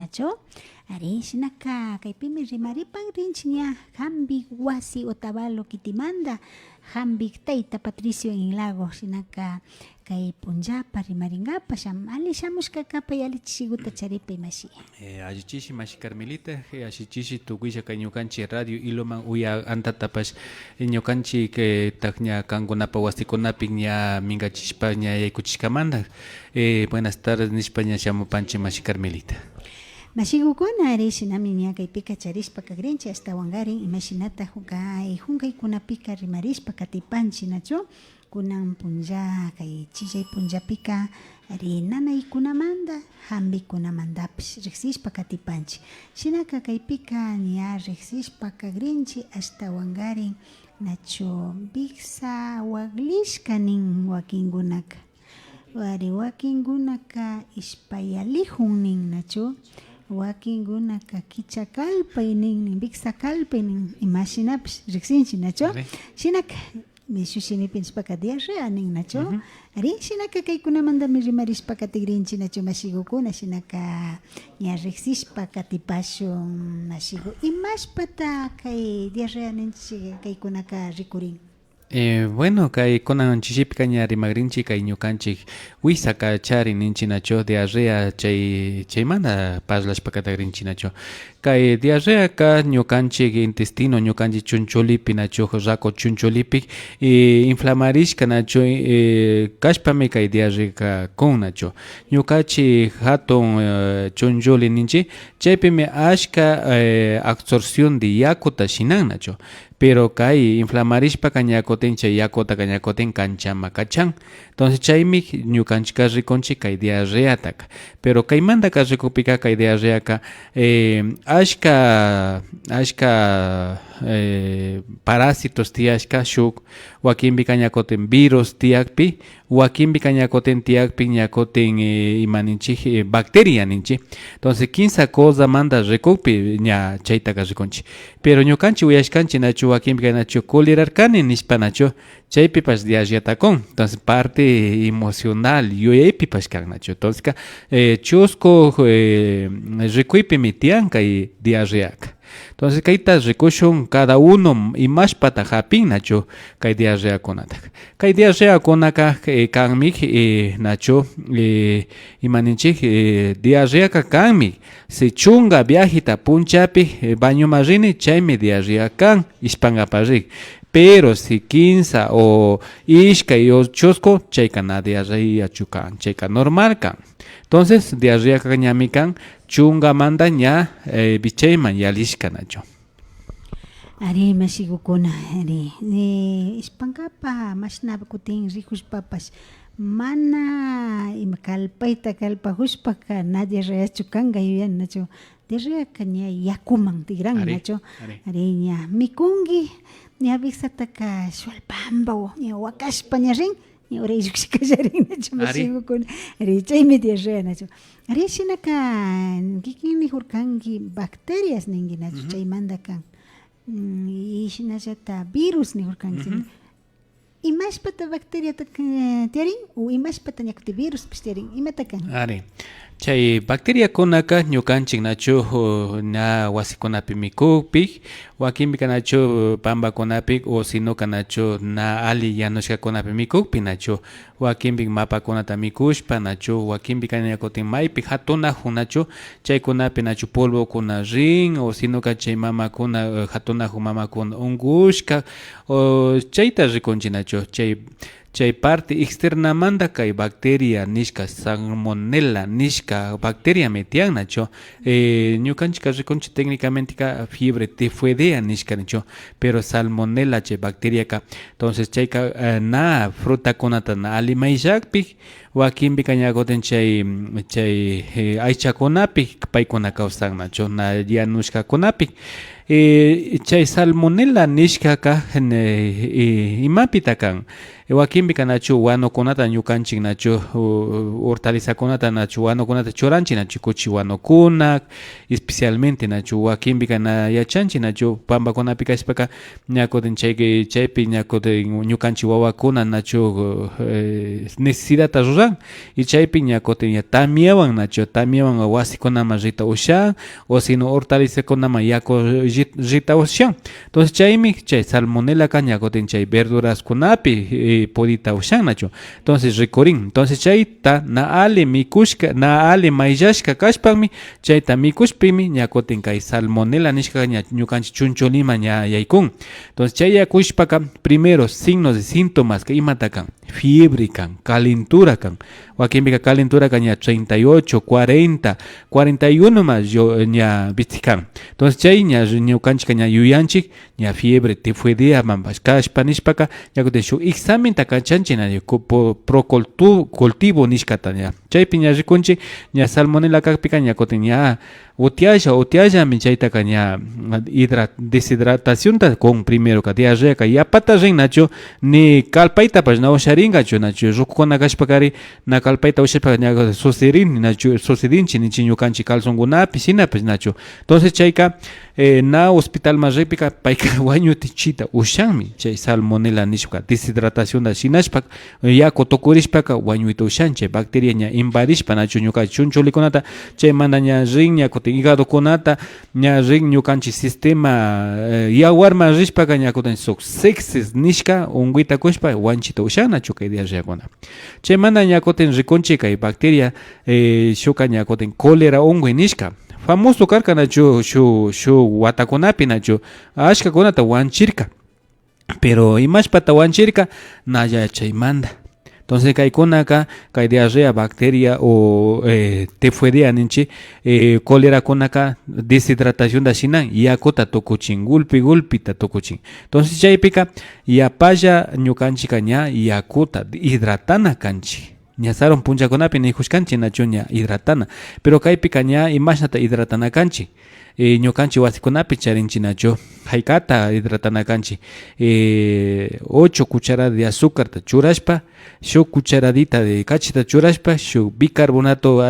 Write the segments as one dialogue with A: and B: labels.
A: nacho. Ari shinaka kaypimi rimaripan rinchiña Hambi wasi Otavalo kitimanda Hambi tayta Patricio Inlago shinaka kay punllapa rimaringapa ali shamushkakapa yalichishiguta charipi mashi.
B: Allichishi mashi Carmelita, allichishi tukuisha kay ñukanchik radio iloman uya antatapash ñukanchik takña kankunapa wasikunapi ña minkachishpa ña yaykuchishkamanta. Buenas tardes nishpa ña shamupanchik mashi Carmelita.
A: Mashigukuna arishinami ña kaypika charishpa kakrinchi hasta wangarin imashinata hunkaykunapika rimarishpa katipanchi nacho kunan punlla kay chillay punllapika ari nanaykunamanta hambikunamantapis riksishpa katipanchi shinaka kaypika ña riksishpa kakrinchi hasta wangarin nacho biksa waglishka nin wakinkunaka wari wakinkunaka ispayalihun nin nacho wakinkunaka kichakalpay nin biksakalpay nin imashinapis riksinchi nacho shinaka mishushinipichpaka diarrea nin nacho ari shinaka kaykunamanta rimarishpa katigrinchi nacho mashigukuna shinaka ña riksishpa katipashun mashigu imashpata kay diarrea ninchik kaykunaka rikurin.
B: Bueno, kay kunan chishipika ña rimagrinchik kay ñukanchik wisaka chari ninchinacho diarrea chaymanta parlashpa katagrinchinacho kay diarreaka ñukanchik intestino ñukanchik chunchulipi nacho rako chunchulipi inflamarishka nacho kashpami kay diarreaka kun nacho ñukanchik hatun chunchuli ninchik chaypimi ashka absorción de yakuta shinan nacho pero kay inflamarishpa kañakoten chay yakuta kañakoten kanchama kachan entonces chaymi ñukanchika rikunchik kay diarreataka pero kaymanta rikupika kay diarreaka ashka parásitos tiyashka shuk wakinpi kañakoten virus tiyakpi wakinpi kañakoten tiyakpi ñakoten imaninchik bacteria ninchik entonces 15 cosa manta rikupi ña chaytaka rikunchik pero ñukanchik uyashkanchik nacho wakinpi nacho colerarkani nishpa nacho chaypipas diarreata kun entonces parte emocional yuyaypipas kan nacho entonces chusco rikuypimi tiyan kay diarreaka entonces kayta rikushun cada uno imashpata hapin nacho kay diarreakunata kay diarreakunaka kanmi nacho imaninchik diarreaka kanmi si chunga viajita punchapi baño marini chaymi diarrea kan ishpangaparik pero si 15 o ishkay o chusco chayka na diarrea chukan chayka normal kan entonces diarrea ñami kan chunga manda ña bichayman yalishka nacho.
A: Ari mashigukuna ari ispankapa mashnapa kutin rikushpapas mana kalpayta kalpahushpaka na diarreachu kanga yuyan nacho diarreaka ña yakuman tigran nacho ari ña mikungi ña biksataka shualpambaw ña wakashpa ña rin ña ura lluksikallarin nacho mashigukuna ari chaymi diarrea nacho ari shinaka kikin nijurkanki bacterias ninki nacho chaymanta kan ishinallata virus nijurkanki imashpata bacteriata tiyarin o imashpata ñakuti virus pish tiyarin imata kan
B: ari chay bacteriakunaka ñukanchik nacho na wasikunapi mikukpi wakinpi kanacho pambakunapi o sinoka nacho na ali yanushkakunapi mikukpi nacho wakinpi mapakunata mikushpa nacho wakinpi kanakutin maypi hatunajun nacho chaykunapi nacho polvokuna rin o sinoka chay mamakuna hatunajun mamakuna ungushka o chayta rikunchik nacho chay parte externamanta kay bacteria nishka salmonella nishka bacteria metian nacho ñukanchik rikunchik técnicamente ka fiebre tifoidea nishka nacho pero salmonella chay bacteria ka entonces chayka na fruta kunata na alimayllakpi wakinpi kañakoten chay aychakunapi paykuna kawsan nacho na yanushkakunapi chay salmonella nishkaka imapita kan wakinpi kanachu wanukunata ñukanchik nachu hortalizakunata nachu wanukunata churanchik nachu kuchi wanukunak especialmente nachu wakinpi kana yachanchik nachu pambakunapi kashpaka ñakutin chaypi ñakutin ñukanchik wawakuna nachu necesidadta ran y chaypi ñakutin ya tamyawan nacho tamyawan wasikunama rita ushan o sino hortalizakunama yaku rita ushan. Entonces chaymi chay salmonela ka ñakutin chay verduras kunapi pudita ushan nacho. Entonces rikurin. Entonces chayta na ali mikushka na ali mayllashka kashpakmi chayta mikushpimi ñakutin kay salmonela nishka ñukanchik chuncholima ña yaykun. Entonces chay yakushpaka primero signos de síntomas que imata kan fiebre kan calentura kan wakinbika calentura kan ña 38 40 41 más yo ña vitikan. Entonces chay ña ñukanchik ña yuyanchik ña fiebre tifoidea mambas kashpa nishpaka ñakutin shuk examen ta kanchanchik na pro cultivo nishkata ña chaypi ña rikunchik ña salmonela kakpika ñakutin ña utialla mi chaytaka ña deshidratación ta con primero ka diarrea ka yapata rin nacho ni kalpayta pas na usharingachu nacho rukukuna kashpakari na kalpayta ushapa ña sucedin nacho sucedinchi ni ñukanchik calzonkunapi sinapas nacho. Entonces chayka na hospital más repika payka wañutichita ushanmi chay salmonela nishpa deshidratación da shinashpak yaku tukurishpaka wañuyta ushanchi bacteria ña invadishpa nacho ñukanchik chunchulikunata chay mana ña rin ñakutin hígado kunata ña rin ñukanchik sistema yawarman rishpaka ñakutin sok sexes nishka unguita kushpa wanchita ushan nacho kay diarreakuna. Chay mana ñakutin rikunchik kay bacteria shuka ñakutin cólera unguy nishka famoso karka nacho shu watakunapi nacho ashka kunata wanchirka pero imashpata wanchirka naya chaymanda. Entonces kaykunaka kay diarrea bacteria o tifoidea ninchi cólera kunaka deshidratación da shinan yakuta tukuchin gulpita tukuchin. Entonces chaypika yapalla ñukanchika ña yakuta hidratana kanchi ñasaron punchakunapi nijushkanchi nacho ña hidratana pero kaypika ña imashnata hidratana kanchi ñukanchik wasikunapi charinchi nacho haykata hidratana kanchi 8 cucharadas de azúcar ta churashpa shuk cucharadita de cachita churashpa shuk bicarbonato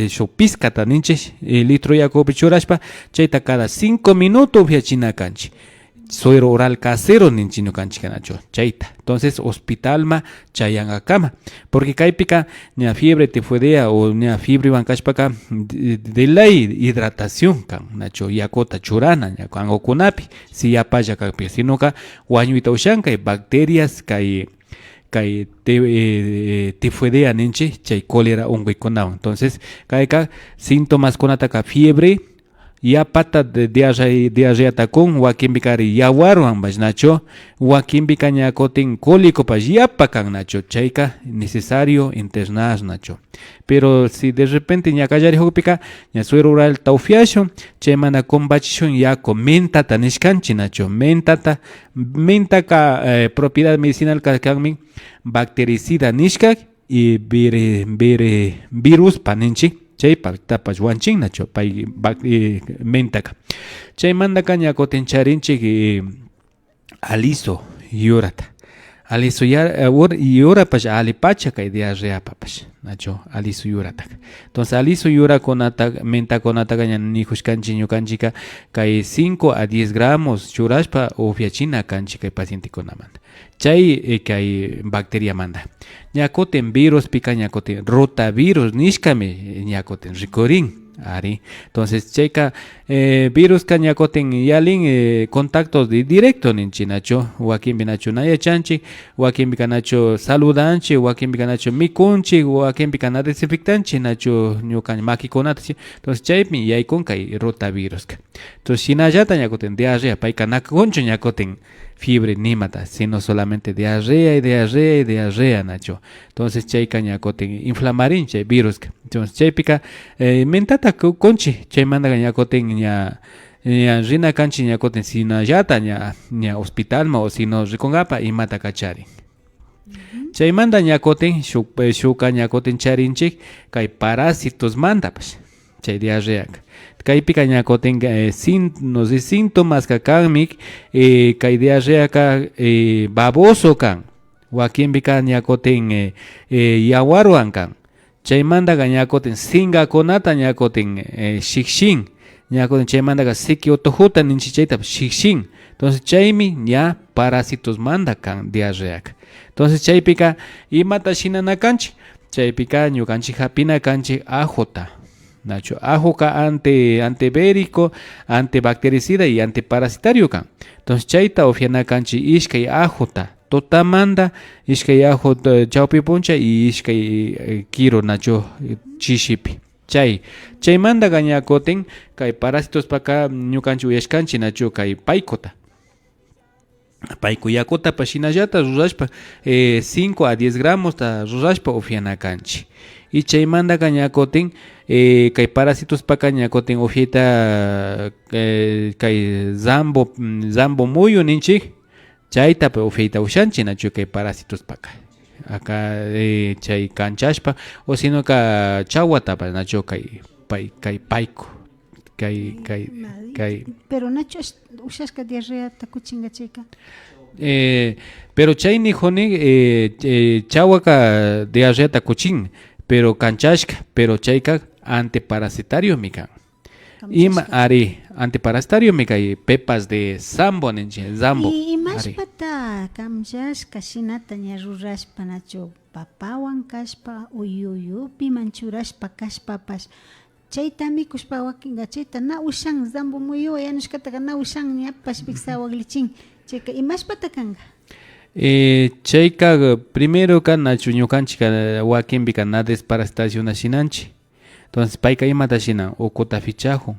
B: shuk pizcata ninchik litro yakupi churashpa chayta cada 5 minutos upyachina kanchi suero oral casero ninchi ñukanchik nacho chayta. Entonces hospitalma chayanga kama porque kaypika ña fiebre tifoidea o ña fiebre bankashpaka de ley hidratación kan nacho yakuta churana ña kangokunapi si yapalla kakpi sinoka wañuyta ushan kay bacterias kay tifoidea ninchi chay cólera unguikunawan. Entonces kayka síntomas kunataka fiebre ya pata de diarrea takun wakinbikari yawarwan bash nacho wakinbika ñakutin cólico pash yapa kan nacho chayka necesario internar nacho. Pero si de repente ñakallari hukpika ña suero oral taufiashun chaymana combachishun yaku mentata nishkanchi nacho mentaka propiedad medicinal kanmi bactericida nishkak y virus paninchik chaypa tapas wanchin nacho pay mentaka chaymandaka ñakutin charinchik aliso yurata aliso yurapash alipacha kay diarreapapash nacho aliso yurataka. Entonces aliso yurakunata mentakunataka ña nijushkanchik ñukanchika kay 5 a 10 gramos churashpa upyachina kanchik kay pacientikunamanta chay kay bacteria manda ñakutin virus pika ñakutin rotavirus nishkami ñakutin rikurin ari. Entonces chayka virus ka ñakutin yalin contactos directo ninchi nacho wakinbi nacho nayachanchik wakinbi nacho saludanchik wakinbi nacho mikunchik wakinbi na desinfectanchik nacho ñukan makikunata. Entonces chaypi yaykun kay rotavirus ka. Entonces shinallata ñakutin diarrea payka nakunchu ñakutin fiebre nimata sino solamente diarrea nacho. Entonces chayka ñakutin inflamarin chay virus ka. Entonces chaypika mentata kunchi chaymanta ñakutin ña rina kanchi ñakutin sinallata ña hospitalma o sino rikungapa imata kachari. Chaymanta ñakutin shuka ñakutin charinchik kay parásitos mantapash chay diarreaka kaypika ñakutin signos y síntomas ka kanmik kay diarreaka baboso kan wakinbika ñakutin yawarwan kan chaymantaka ñakutin singakunata ñakutin shikshin ñakutin chaymantaka siki utujuta ninchi chayta shikshin. Entonces chaymi ña parásitos manda kan diarreaka. Entonces chaypika imata shinana kanchik chaypika ñukanchik hapina kanchik ajota. Nacho, ajoka antibérico, antibactericida y antiparasitario kan. Entonces chayta ofiana kanchi ishkay ajota. Totamanda ishkay ajo chawpi puncha y ishkay kiro nacho chishipi. Chaymanda gañakoten kay parásitos paka ñukanchi uyashkanchi nacho kay paykota. Payku yakota pashinallata rurashpa 5 a 10 gramos ta rurashpa ofiana kanchi. Y chaymanda gañakoten kay parásitos paka ñakoten ofieta kay zambo muyo ninchik chayta pa ofieta ushanchi nacho kay parásitos paka. Acá chay canchashpa o sino ka chawata pa nacho kay payku kay
A: pero nacho ushashka diarrea takuchinga chayka
B: pero chay ni joni chawaka diarrea takuchin pero canchashka pero chayka antiparasitario mika ima ari antiparasitario mika pepas de zambo zambo
A: y más pata kamchashka shinata ña rurashpa nacho papawan kashpa uyuyupi manchurashpa kashpapas chayta mikushpa wakinga chayta na ushan zambo muyo yanushkataqa na ushan ñapash piksa waglichin chayka imashpata kanga
B: chayka primero kan nachu ñukanchika wakinpika na desparasitación shinanchi entonces payka imata shinan ukuta fichajun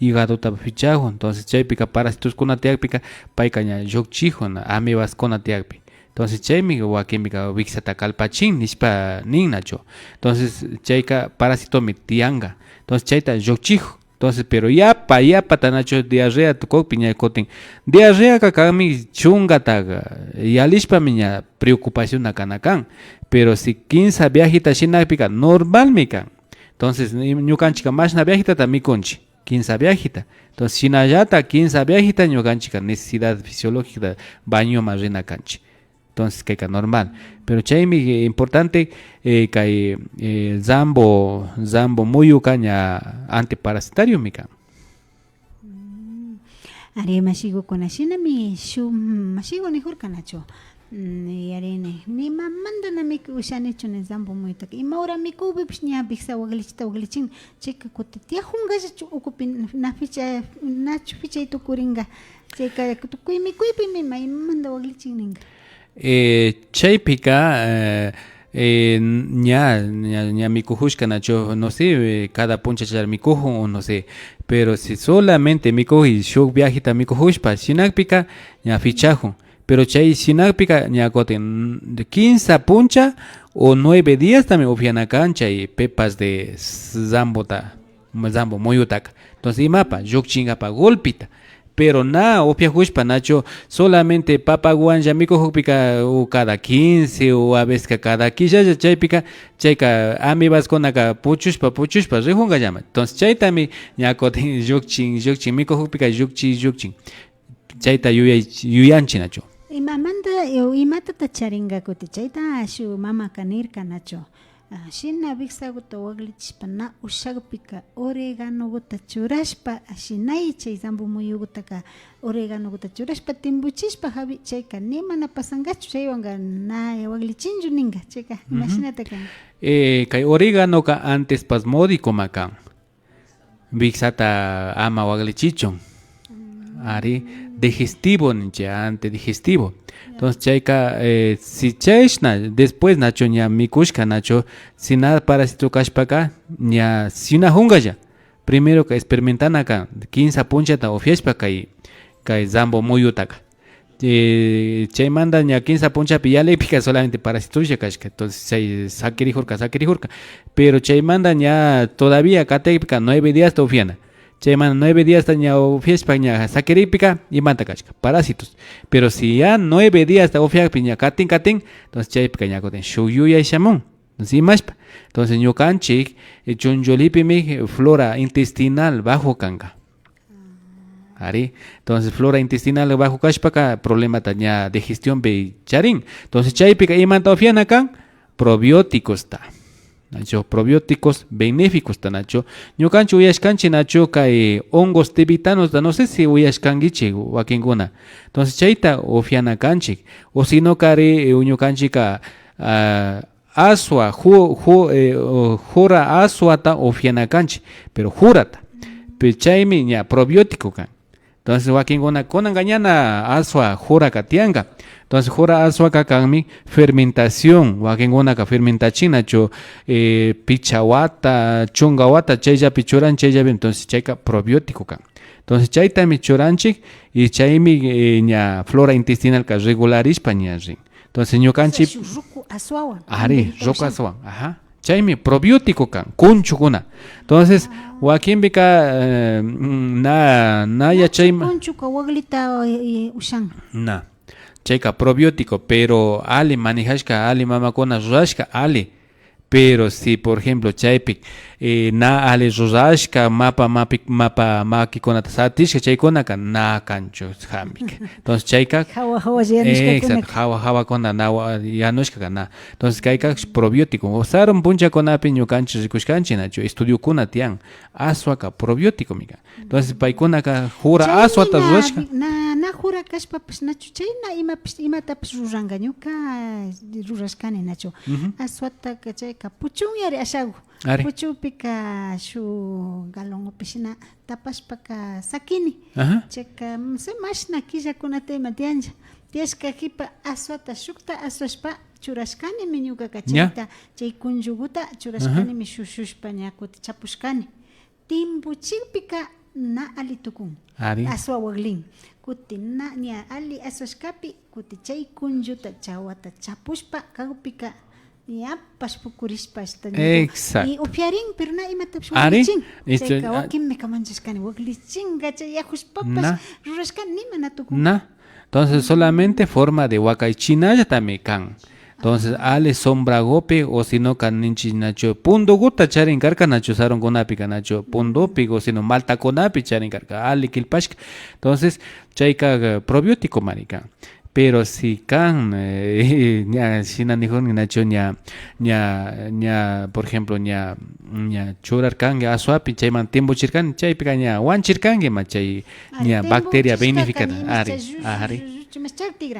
B: hígadota fichajun entonces chaypika parásitos kuna tiakpika payka ña llukchijun amebas kuna tiakpi entonces chaymi wakinpika wiksata kalpachin nishpa ninnacho entonces chayka parasitomi tianga entonces chayta llukchijun entonces pero yapa tanacho diarrea tukokpi ña kotin diarrea kakami chungataga yalishpami ña preocupación kanakan pero si 15 viajita shinapika normal kan entonces ñukanchika mashna viajita mikunchi 15 viajita entonces shinallata 15 viajita ñukanchika necesidad fisiológica baño marina kanchi entonces kayka normal pero chaymi importante kay zambo muyu kaña antiparasitario mika
A: ari masigo kunashinami masigo nijurka nacho yarene ni mamanda na miku ushanichu ne zambo muita ima ora miku bips nya biksa waglichin cheka kotitia hunga chu ukupin na ficha nachu ficha itu kuringa cheka kutukui mikuipi mi mai manda waglichin ninga
B: chaypika ña mikujushka nacho no sé cada puncha char mikujun o no sé pero si solamente mikuji shuk viajita mikujushpa shinakpika ña fichajun pero chay shinakpika ña koten de 15 puncha o 9 días también ofiana cancha y pepas de zambo moyutaka entonces imapa yukchinga pa golpita pero na opia jushpa nacho solamente papa guanja mikujuspika o cada 15 o a veces cada 15 chaypika chayka amibas konaka puchushpa rejunga llama entonces chaytami ña koten yukchin mikujuspika yukchin chayta yuyanchi nacho
A: imamanda imatata charinga kuti chayta shu mama kanirka nacho shina biksaguta waglichishpa na ushagpika oregano guta churashpa shinay chay zambo muyugutaka oregano guta churashpa timbuchishpa habi chayka nimana pasangachu chaywanga na waglichinchu ninga chayka imashinata kan
B: kay oregano ka antes pasmódico makan biksata ama waglichichon ari digestivo ninche antidigestivo entonces chayka si chayshna después nacho ña mikushka nacho si nada parásito kashpaka ña sina hungaya primero ka experimentana ka 15 punchata ofiashpa kay zambo muyutaka chaymanta ña 15 punchapi yalepika solamente parasitolla kashka entonces chay sakirijurka pero chaymanta ña todavía katepika 9 días ta ofiana chayman 9 días taña ofiashpa ña sakiripika imanta kashka parásitos pero si ya 9 días ta ofiashpa ña katin entonces chaypika ña koten shuyuya shamun entonces imashpa entonces ñukanchik chunchulipimi flora intestinal bajo kanka ari entonces flora intestinal bajo kashpaka problema taña digestión be charin entonces chaypika imanta ofiana kan probióticos ta nacho probióticos benéficos ta nacho ñukanchi uyashkanchi nacho kay hongos tibetanos no sé si uyashkankichi wakinguna entonces chayta ofiana kanchik o sino kari ñukanchika aswa jura aswata ofiana canchi pero jurata pichaymi ña probiótico kan entonces wakinkuna kunan gañana aswa jura katianga entonces jura aswa kakanmi fermentación wakinkuna fermentachina cho pichawata chungawata chayllapi churan chayllapi entonces chayka probiótico kan entonces chaytami churanchik y chaymi ña flora intestinal ka regularishpa ña rin entonces ñukanchik
A: ruku aswawan
B: ari ruku aswawan ajá chaymi probiótico kan kunchukuna entonces wakinpi ka na yachayma
A: kunchuka waglita ushan
B: na chayka probiótico pero ali manejashka ali mamakuna rurashka ali pero si por ejemplo chaypi na ali rurashka mapa makikunata satishka chaykunaka na kanchu hamik entonces chayka exacto hawa kuna na yanushka na entonces kayka probiótico sarum punchakunapi ñukanchik rikushkanchik nachu estudiokuna tiyan aswaka probiótico mika entonces paykunaka jura aswata rurashka
A: na jura kashpapish nachu chayna imatapish ruranka ñuka rurashkani nachu aswata chayka puchun yari ashagu puchupika shu galonopishina tapashpaka sakini chayka mashna killakunata ima tiyancha tiyashkakipa aswata shukta aswashpa churashkanimi ñukaka chayta chay kunlluguta churashkanimi shushushpa ña kuti chapushkani timpuchikpika na ali tukun aswa waglin kuti na ña ali aswashkapi kuti chay kunlluta chawata chapushpa kagpika yapas pukurishpas
B: exacto
A: y upiarin pero na imatapish waglichin chayka wakinmi kamanchashkani waglichinka chay yakushpapas rurashkani nima na tukun
B: na entonces solamente forma de wakaychinalla tami kan entonces ale sombra gope o sino kaninchi nacho pundo guta charin karka nacho saron konapi nacho pundo pigo sino malta konapi charin karka ale kilpashka entonces chayka probiótico marica pero si kan ña sinanijun nacho ña por ejemplo ña churar kange aswapi chayman tiempo chirkan chaypi ña wanchirkange ma chay ña bacteria benéfica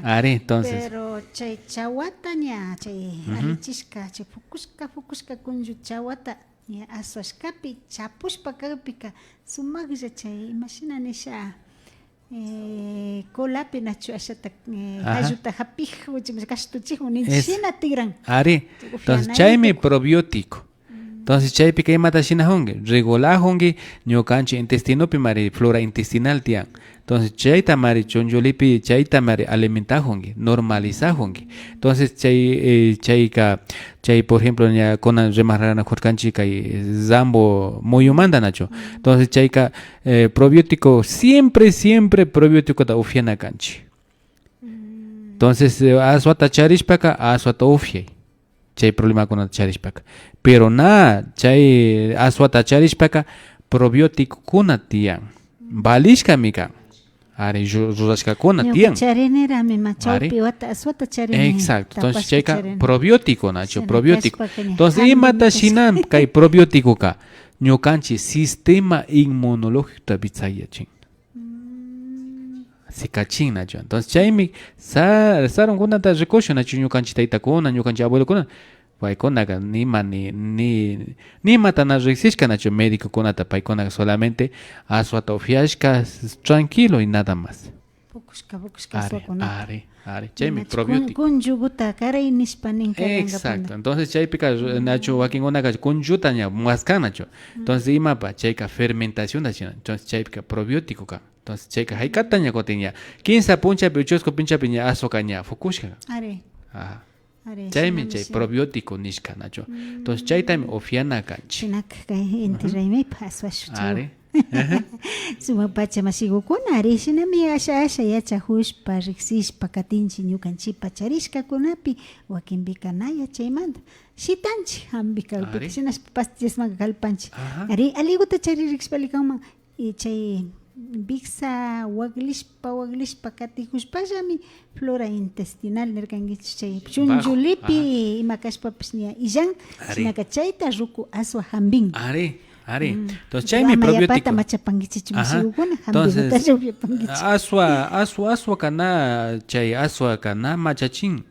B: ari entonces
A: pero chay chawata ña chay alichishka chay fukushka kunllu chawata ña aswashkapi chapushpa kagpika sumaqlla chay imashina nisha kolapi nachu ashata ayuta hapijo kastuchijo ninchina tigran
B: ari entonces chaymi probiótico entonces chaypi kay mata shina honge regular honge ñukanchik intestinopi mari flora intestinal tiyan entonces chayta mari chonjolipi chayta mari alimenta honge normaliza honge entonces chay por ejemplo ña kunan remarrana jorkanchik kay zambo muyumanta nacho entonces chayka probiótico siempre probiótico ta ufiana kanchik entonces aswata charishpaka aswata ufyay chay problema kunata charishpaka pero na chay aswata charishpaka probiótico kuna tiyan valishkami kan ari rurashkakuna tiyan
A: charinirami machawpi wata aswata charini
B: exacto entonces chayka probiótico nacho probiótico entonces imata shinan kay probiótico ka ñukanchik sistema inmunológico tabitsayachin sikachin nacho entonces chaymi saron kunata rikushu nacho ñukanchik taytakuna ñukanchik abuelokuna paykunaqa nimata na riksishka nacho médico kunata paykunaqa solamente aswata ufiashka tranquilo y nada más
A: pukushka aswakuna
B: ari chaymi probiótico
A: kunlluguta karay nishpa ninka
B: exacto entonces chaypika nacho wakinkunaqa kunlluta ña muaskan nacho entonces imapa chayka fermentación nachina entonces chaypika probiótico ka entonces chayka haykata ña kutin ña 15 punchapi uchusku pinchapi ña aswaka ña fukushka
A: ari
B: chaymi chay probiótico nishka nacho entonces chaytami ufiana kanchik
A: chinaka kay inti raymaypa aswashu suma pachamasikuykuna ari shinami asha yachahushpa riksishpa katinchik ñukanchikpa charishkakunapi wakinpika na yachaymanta shitanchik hampikagpika shinashpa pastillasmanka kallpanchik ari aliguta charirikshpali kanman y chay Bixa waglishpa katikushpallami flora intestinal nirkankichik chay chunchulipi ima kashpapish ña illan shinaka chayta ruku aswa hambin
B: ari entonces chaymi probiótico
A: entonces
B: aswa kana chay aswa kana machachin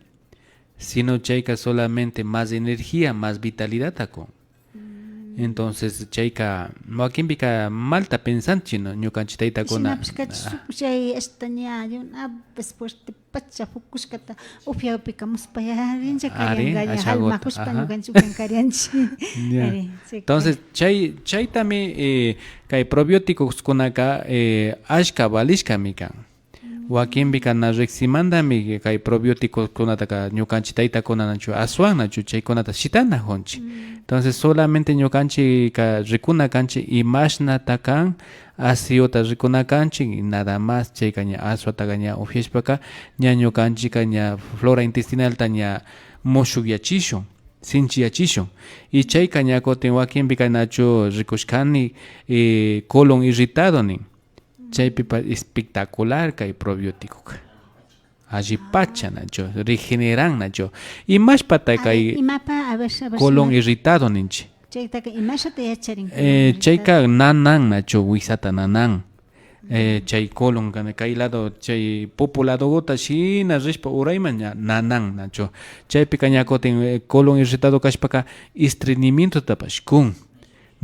B: sino chayka solamente más energía, más vitalidad taco. Entonces chayka makinbika malta pensante no ñukanchitayta kuna.
A: Chay estaña después de pacha fukuskata upyapika muspayarincha karianga alma kuspa ñukanchukan karianchi.
B: Entonces chay también kay probióticos kunaka ashka balishka mikan. Wakinbika na reximandami kay probióticos kunata ka ñukanchitayta kunanachu aswanachu chay kunata shitana honchi. Entonces solamente ñukanchi ka rikuna kanchi imashna takan asiota rikuna kanchi y nada más chay kaña aswata kaña ufiashpaka ña ñukanchi kaña flora intestinal taña moshuyachishun sinchiyachishun y chay kaña kotin wakinbika nachu rikushkani colon irritado nin chay pipa espectacular kay probiótico allí pacha nacho regeneran nacho y más pata kay colon irritado ninchi chayka nanan nacho wisata nanan chay colon kay lado chay populado gota shina rishpa urayman nanan nacho chay pikaña kotin colon irritado kashpaka estreñimiento tapashkun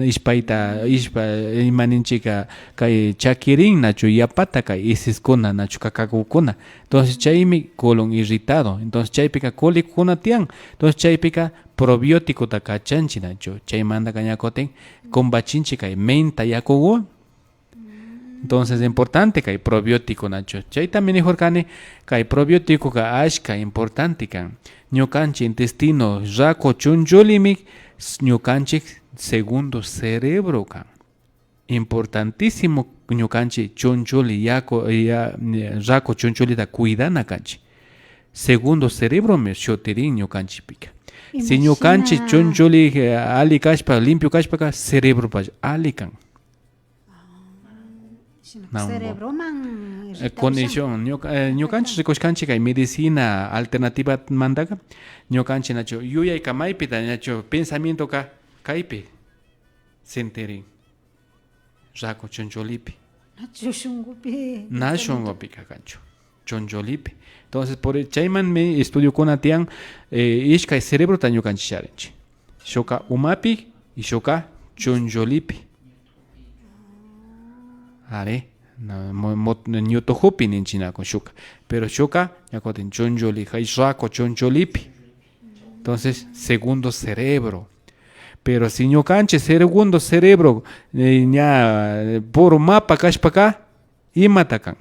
B: ispa imaninchika kay chakirin nacho yapata kay isiskuna nacho kakakukuna entonces chaymi colon irritado entonces chaypika colicuna tian entonces chaypika probiótico ta kachanchi nacho chaymanta kañakotin combachinchi kay menta yakuwan entonces importante kay probiótico nacho chay también mejorkani kay probiótico ka ashka importante kan ñukanchi intestino rako chunchulimi ñukanchik segundo cerebro kan importantísimo ñukanchi chunchuli rako chunchulita cuidana kanchi segundo cerebro me shotirin ñukanchi pika si ñukanchi chunchuli ali kashpa limpio kashpa cerebro pa ali kan
A: cerebro man
B: condición ñukanchi rikushkanchi kay medicina alternativa mandaka ñukanchi nacho yuyay kamaypita nacho pensamiento ka kaypi senterin rako choncholipi nashungupi kakancho choncholipi entonces por chayman me estudio con atian ishkay cerebro ta ñukanchi sharinchi shoka umapi y shoka choncholipi are ñutojupi ninchinako shuka pero shoka ñakotin choncholi hay rako choncholipi entonces segundo cerebro. Pero si ñukanchi segundo cerebro ña puro mapa kashpaka imatakan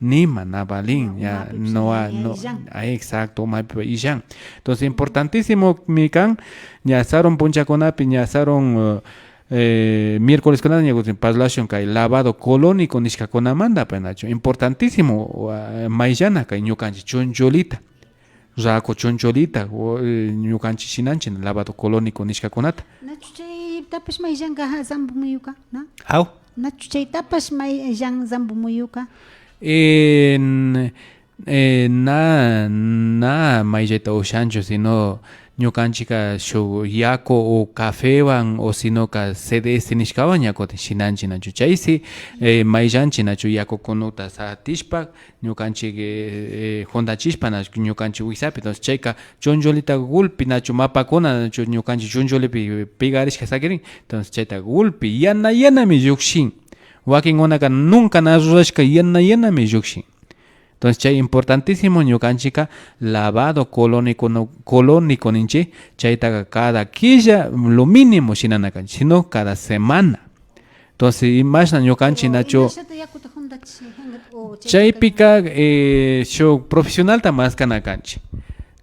B: nima nabalin ya no exacto mapa ishan entonces importantísimo mikan ña saron punchakunapi ña saron miércoles con ña paslashon kay lavado colónico nishkakunamanta penacho importantísimo mayllana kay ñukanchi choncholita rako choncholita ñukanchi shinanchina lavado colónico nishkakunata
A: nachu chaytapash mayllanga zambu muyuka na
B: aw
A: nachu chaytapash mayllan zambu muyuka
B: na maylleta ushancho sino ñukanchika shuk yaku o cafewan o sino ka CDS nishkawan yakutin shinanchi nachu chaysi mayllanchi nachu yakukunuta satishpa ñukanchik hontachishpa nachu ñukanchik wisapi entonces chayka chonchulita gulpi nachu mapakuna nachu ñukanchik chonchulipi pigarishka sakirin entonces chayta gulpi yanami llukshin wakinkunaka nunca na rurashka yanami llukshin. Entonces chay importantísimo ñukanchika lavado colónico ninchi chayta cada quilla lo mínimo shinanakanchi sino cada semana. Entonces imagina ñukanchi nacho chaypika show profesional ta más kanakanchi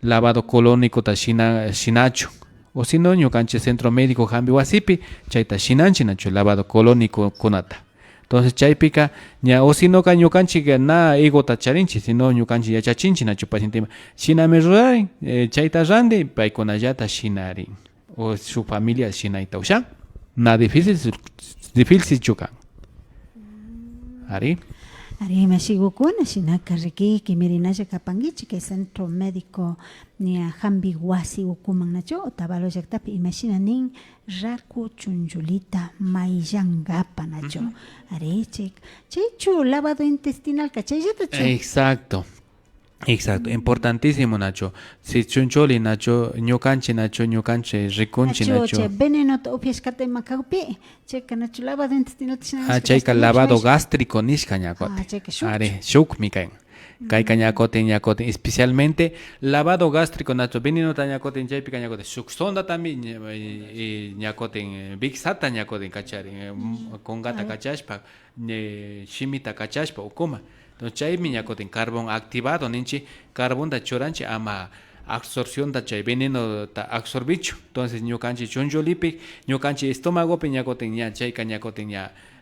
B: lavado colónico ta shinacho o sino ñukanchi centro médico hambi wasipi chayta shinanchi nacho lavado colónico kunata. Entonces chaypika ña o sino ka ñukanchik na egota charinchi sino ñukanchik yachachinchi nachu paciente shinami ruray chayta randi paykunallata shinarin o su familia shinayta ushan na difícil chukan ari
A: mashigukuna shinaka rikiki mirinalla kapangichik kay centro médico nia hambi wasi ukuman nacho otavalo llaqtapi imashina nin raku chunchulita mayllangapa nacho ari chaychu lavado intestinal kachayllata
B: exacto Exacto, importantísimo Nacho. Si chuncholi Nacho, ñukanchi rikunchi
A: Nacho,
B: Nacho.
A: che veneno to upiashkata makaupi, checa Nacho lavado intestinal
B: Chayka lavado gástrico nishka ñakote.
A: checa shuk.
B: Are, shukmi kayn. Kayka ñakote, especialmente lavado gástrico Nacho. Veneno ta ñakote chaypika ñakote. Suksonda también ñakote, big sata ñakote kachari. Kongata kachashpa, shimita kachashpa ukuma. Entonces chaymi ñakotin carbón activado ninchi carbón da choranchi ama absorción da chay veneno ta absorbicho. Entonces ñukanchi chonjolipi ñukanchi estómago pi ñakotin ña chayka ñakotin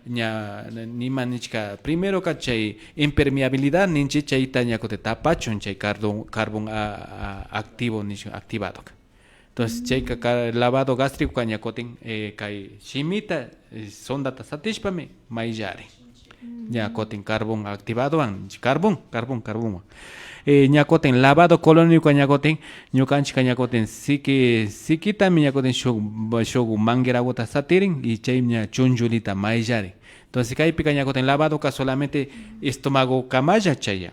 B: ña nima nichka primero ka chay impermeabilidad ninchi chayta ñakote tapachon chay carbón activo nichi activado. Entonces chayka lavado gástrico ka ñakotin kay shimita sonda ta satishpami mayllari. Ñakotin carbón activado carbón ñakotin lavado colónico ñakotin ñukanchik ñakotin sikita ñakotin shogu mangueraguta satirin y chay ña chunchulita mayllari. Entonces kaypika ñakotin lavado ka solamente estómago kamaya chayan.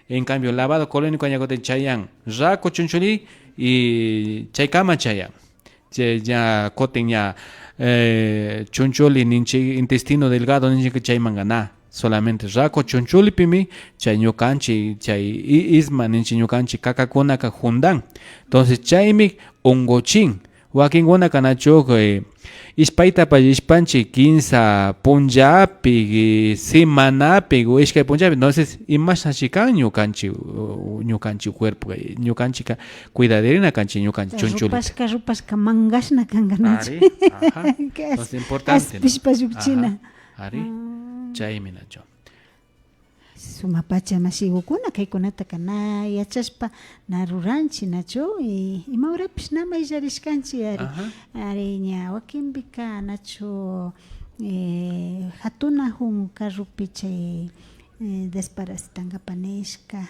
B: En cambio lavado colónico ñakotin chayan rako chunchuli y chaykama chayan. Ñakotin ña chunchuli ninchi intestino delgado ninchi chay mangana solamente rako chunchuli pimi chay ñukanchi chay isma ninchi ñukanchi kakakuna ka jundan. Entonces chaymi ongochin wakinkuna kanacho ispayta pa ispanchi 15 punjapi semanapi o ishkay punjapi. Entonces imashashi kan ñukanchi cuerpo ñukanchi ka cuidaderina kanchi ñukanchi chunchuli
A: Rupasca mangashna kanganacho.
B: Entonces importante ari chaymi nacho.
A: Sumapacha masigunkuna kaykunata kana yachashpa na ruranchi nacho imaurapish na mayllarishkanchi ari ña wakinpika nacho hatunajun carrupi chay desparasitankapa nishka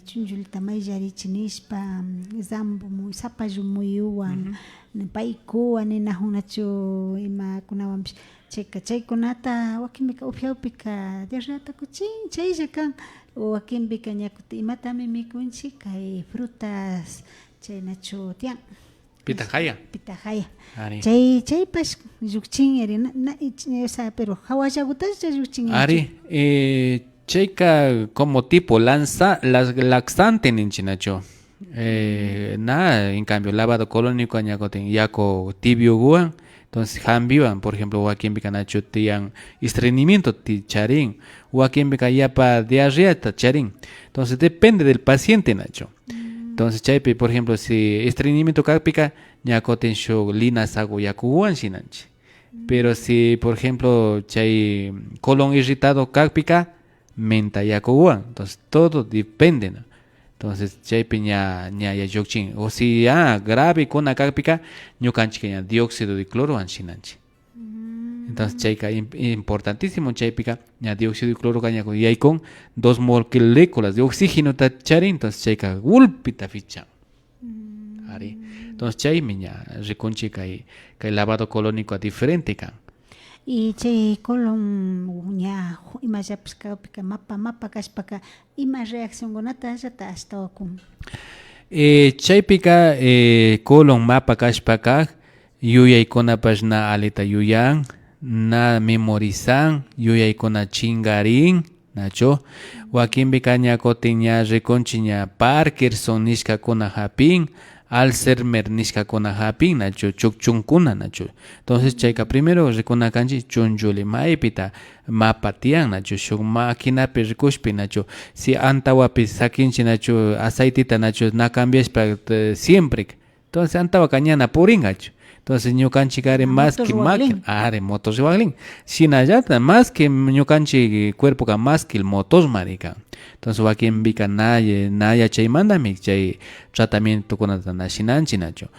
A: chunchulita mayllarichi nishpa zambu sapallu muyuwan paykuwan ninajun nacho imakunawanpish chaykunata wakinpika upyawpika diarreata kuchin chaylla kan wakinpika ñakutin imatami mikunchik kay frutas chay nacho tiyan
B: Pitahaya.
A: Chaypash llukchin o sea, pero hawallagutas llukchin
B: ari chayka como tipo laxante ninchi nacho. En cambio lavado colónico ñakotin yako tibio guan. Entonces hambiwan, por ejemplo, wakinpika nacho tiyan estreñimiento charin, wakinpika yapa diarrea charin. Entonces depende del paciente nacho. Entonces chaypi, por ejemplo, si estreñimiento kakpika ñakotin shuk lina sagu yakuwan shinanchi. Pero si, por ejemplo, chay colon irritado kakpika menta yakuwan. Entonces todo depende, ¿no? Entonces chaypi ña yokchin. O si grave kuna kakpika ñukanchik ña dióxido de cloro anshinanchi. Entonces chayka importantísimo chaypika ña dióxido de cloro kaña yaykun 2 moléculas de oxígeno ta charin. Entonces chayka gulpita fichan. Ari. Entonces chaymi ña rikunchik kay lavado colónico diferente kan.
A: Y chay colon ña imallapish kawpika mapa kashpaka ima reaccionkunata allata ashtawakun.
B: Chaypika colon mapa kashpaka yuyaykunapash na alita yuyan, na memorizan, yuyaykuna chingarin nacho. Wakinpika ñakotin ña rikunchik ña Parkinson nishkakuna hapin, Alzheimer nishkakuna hapin nacho, chukchunkuna nacho. Entonces chayka primero rikuna kanchi chunchuli maypita mapa tiyan nacho, shuk maquinapi rikushpi nacho. Si antawapi sakinchi nacho aceitita nacho na cambiashpa siempre. Entonces antawa kañana puringacho. Entonces ñukanchik are más que máquina, motos waglin. Shinallata más que ñukanchik cuerpo ka más que el motos marica. Entonces wakinpika naya chaymantami chay tratamiento kunata nashinanchi nacho.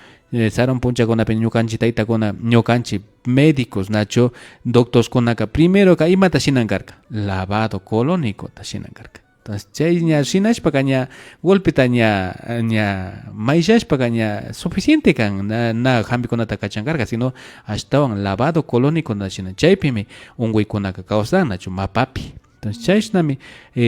B: Saron punchakunapi ñukanchik taytakuna ñukanchik médicos nacho, doctores kunaka primero ka imata shinankarka lavado colónico ta shinankarka. Entonces chay ña shinashpaka ña golpita ña mayllashpaka ña suficiente kan na hampikunata kachankarka, sino ashtawan lavado colónico na shinan chaypimi unkuykunaka kawsan nacho mapapi. Entonces chayshnami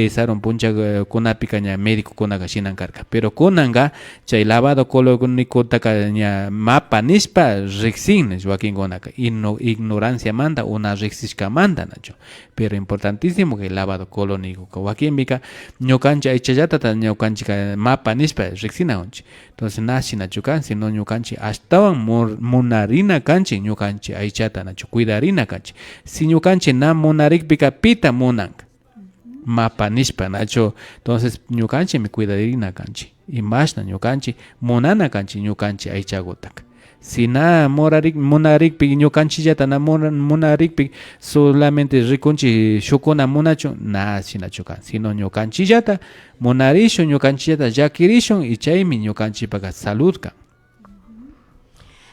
B: saron puncha kunapi kaña médico kunaga shinan karka. Pero kunanga chay lavado colónicotaka ña mapa nispa rixin Joaquín kunaka ignorancia manda una rixishka manda nacho. Pero importantísimo que lavado colónico Joaquín bika ñokancha aychallata ñokanchika mapa nispa rixina onchi. Entonces nashi nacho kan sino ñokanchi ashtawan munarina kanchi ñokanchi aychata nacho cuidarina kanchi. Si ñokanchi na munarikpika pita munan mapa nispa nacho. Entonces ñukanchi mi cuidarina kanchi y más na ñukanchi monana kanchi ñukanchi aychagotak. Si na monarikpi ñukanchi yata na monarikpi solamente rikunchi shukuna munacho na sinacho kan sino ñukanchi yata monarisho ñukanchi yata llakirishon y chaymi ñukanchi paga salud kan.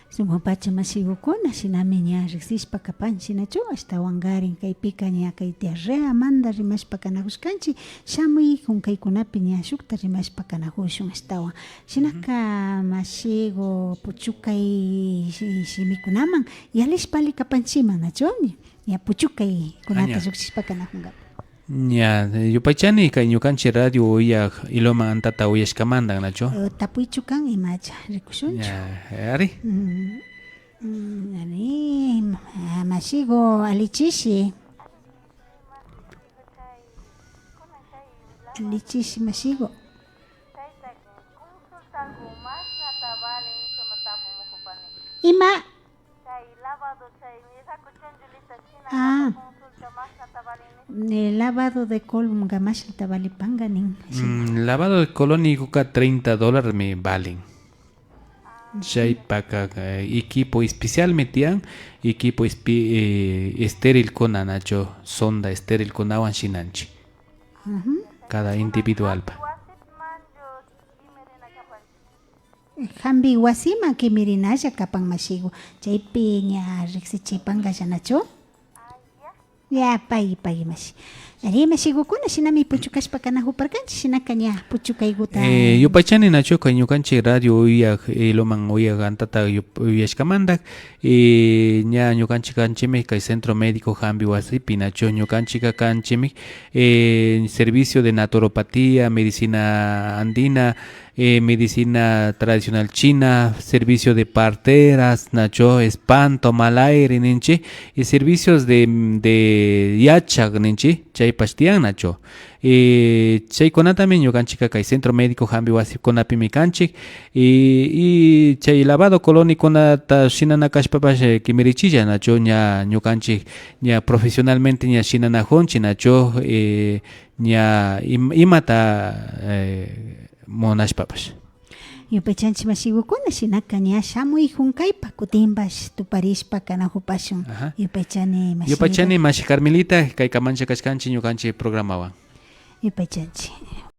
A: Sumo pacha masigukuna sinami ña riqsishpa kapanchi nachu hasta wangarin kaypika ña kay diarrea manda rimashpa kanakushkanchi shamuy kunkaykunapi ña shukta rimashpa kanakushun astawan shinaka masigo puchukay simikunaman yalishpali kapanchiman nachumi ña puchukay kunata shukshishpa kanakungap.
B: Ya, yupaychani kay ñukanchi radio uyak iloma antata uyashkamanta nacho.
A: Tapuychu kan imacha rikushunchu.
B: Ya, ari.
A: Ari masigo alichishi. Alichishi masigo. Ima. Ah. El lavado de colon gamas vale panganin.
B: Lavado de colon y cuca $30 me valen. Chay paca equipo especial metían equipo estéril con anacho sonda estéril con awan shinanchi. Cada individual pa.
A: Hambi wasima que mirinaya kapan masigo. Chay piña rixi panga nacho. Ya pagi mas. Ari masigukuna sinami puchukashpa kanahuparkanchi sinakaña puchukaiguta.
B: Yupachani nacho ñukanchi radio uyak iloman uyak antata uyashkamanta ña ñukanchi kanchimi kay centro médico Hambi wasipi nacho ñukanchi kanchimi servicio de naturopatía, medicina andina, medicina tradicional china, servicio de parteras, nacho, espanto, mal aire, ninchi, y servicios de yachak, ninchi, chay pastian, nacho. Chay konatami ñukanchika kay centro médico Hambi wasip konapi mikanchik y chay lavado colónico konata shinanakashpapash kimirichilla nacho ña ñukanchik ña profesionalmente ña shinanajonchi nacho ña imata monashpapash.
A: Yupaychanchi masigukuna shinaka ña shamuy hunkaypa kutimbash tuparishpa kanahupashun. Yupaychani
B: Yupaychani mashi Carmelita kay kamancha kashkanchi ñukanchi programawan.
A: Yupaychanchi.